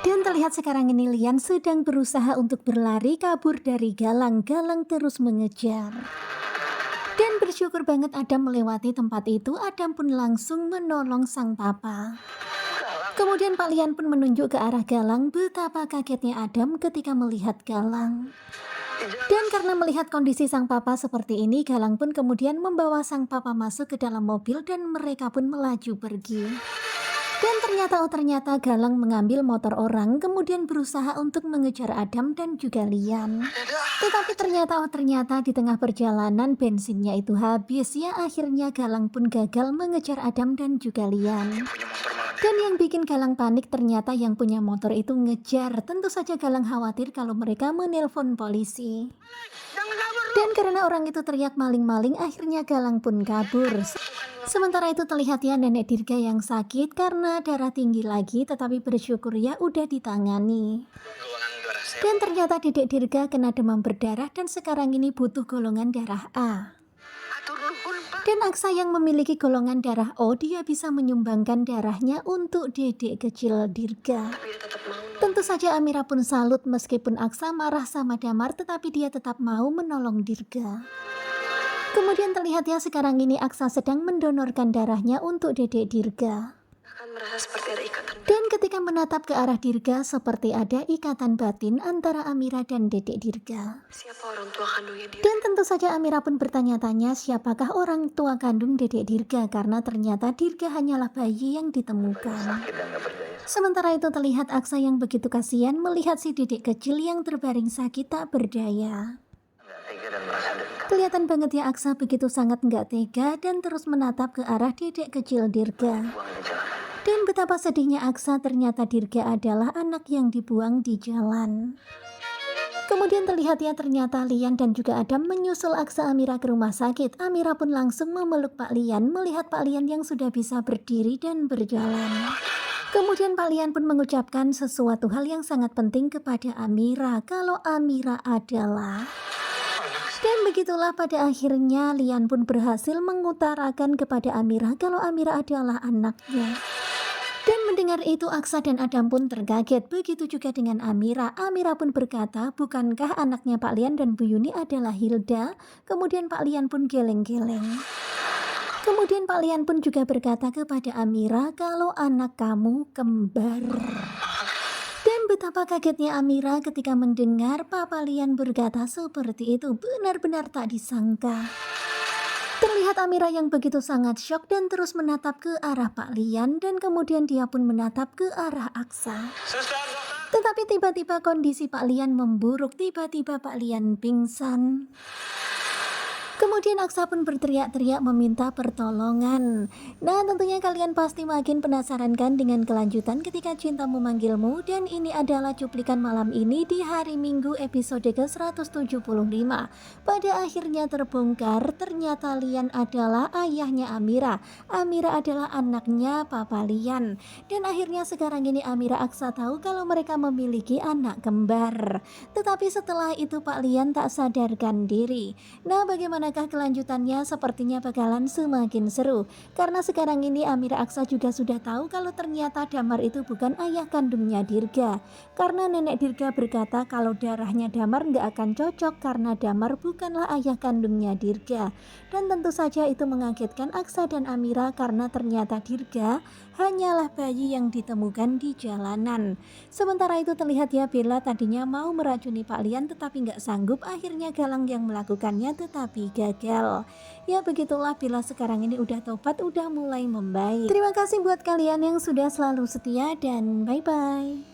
Dan terlihat sekarang ini Lian sedang berusaha untuk berlari kabur dari Galang. Galang terus mengejar. Dan bersyukur banget Adam melewati tempat itu. Adam pun langsung menolong sang papa. Kemudian Pak Lian pun menunjuk ke arah Galang. Betapa kagetnya Adam ketika melihat Galang. Dan karena melihat kondisi sang papa seperti ini, Galang pun kemudian membawa sang papa masuk ke dalam mobil dan mereka pun melaju pergi. Dan ternyata Galang mengambil motor orang kemudian berusaha untuk mengejar Adam dan juga Lian. Tetapi ternyata di tengah perjalanan bensinnya itu habis ya, akhirnya Galang pun gagal mengejar Adam dan juga Lian. Dan yang bikin Galang panik ternyata yang punya motor itu ngejar. Tentu saja Galang khawatir kalau mereka menelpon polisi. Dan karena orang itu teriak maling-maling, akhirnya Galang pun kabur. Sementara itu terlihat ya nenek Dirga yang sakit karena darah tinggi lagi, tetapi bersyukur ya udah ditangani. Dan ternyata Dedek Dirga kena demam berdarah dan sekarang ini butuh golongan darah A. Dan Aksa yang memiliki golongan darah O, dia bisa menyumbangkan darahnya untuk dedek kecil Dirga. Tentu saja Amira pun salut meskipun Aksa marah sama Damar, tetapi dia tetap mau menolong Dirga. Kemudian terlihat ya sekarang ini Aksa sedang mendonorkan darahnya untuk dedek Dirga. Dan ketika menatap ke arah Dirga seperti ada ikatan batin antara Amira dan dedek Dirga. Dan tentu saja Amira pun bertanya-tanya siapakah orang tua kandung dedek Dirga, karena ternyata Dirga hanyalah bayi yang ditemukan. Sementara itu terlihat Aksa yang begitu kasihan melihat si dedek kecil yang terbaring sakit tak berdaya. Kelihatan banget ya Aksa begitu sangat nggak tega dan terus menatap ke arah dedek kecil Dirga. Dan betapa sedihnya Aksa, ternyata Dirga adalah anak yang dibuang di jalan. Kemudian terlihat ya ternyata Lian dan juga Adam menyusul Aksa Amira ke rumah sakit. Amira pun langsung memeluk Pak Lian melihat Pak Lian yang sudah bisa berdiri dan berjalan. Kemudian Pak Lian pun mengucapkan sesuatu hal yang sangat penting kepada Amira, kalau Amira adalah... Dan begitulah pada akhirnya Lian pun berhasil mengutarakan kepada Amira kalau Amira adalah anaknya. Dan mendengar itu Aksa dan Adam pun terkaget, begitu juga dengan Amira. Amira pun berkata, bukankah anaknya Pak Lian dan Bu Yuni adalah Hilda? Kemudian Pak Lian pun geleng-geleng. Kemudian Pak Lian pun juga berkata kepada Amira kalau anak kamu kembar. Dan betapa kagetnya Amira ketika mendengar Papa Lian berkata seperti itu, benar-benar tak disangka. Terlihat Amira yang begitu sangat syok dan terus menatap ke arah Pak Lian dan kemudian dia pun menatap ke arah Aksa. Tetapi tiba-tiba kondisi Pak Lian memburuk, tiba-tiba Pak Lian pingsan. Kemudian Aksa pun berteriak-teriak meminta pertolongan. Nah tentunya kalian pasti makin penasaran kan dengan kelanjutan Ketika Cinta Memanggilmu. Dan ini adalah cuplikan malam ini di hari Minggu episode ke-175. Pada akhirnya terbongkar ternyata Lian adalah ayahnya Amira. Amira adalah anaknya Papa Lian. Dan akhirnya sekarang ini Amira Aksa tahu kalau mereka memiliki anak kembar. Tetapi setelah itu Pak Lian tak sadarkan diri. Nah bagaimanakah kelanjutannya? Sepertinya bakalan semakin seru. Karena sekarang ini Amira Aksa juga sudah tahu kalau ternyata Damar itu bukan ayah kandungnya Dirga. Karena nenek Dirga berkata kalau darahnya Damar nggak akan cocok karena Damar bukanlah ayah kandungnya Dirga. Dan tentu saja itu mengagetkan Aksa dan Amira karena ternyata Dirga hanyalah bayi yang ditemukan di jalanan. Sementara itu terlihat ya Bella tadinya mau meracuni Pak Lian tetapi nggak sanggup. Akhirnya Galang yang melakukannya tetapi gagal. Ya begitulah Bella sekarang ini udah tobat, udah mulai membaik. Terima kasih buat kalian yang sudah selalu setia dan bye-bye.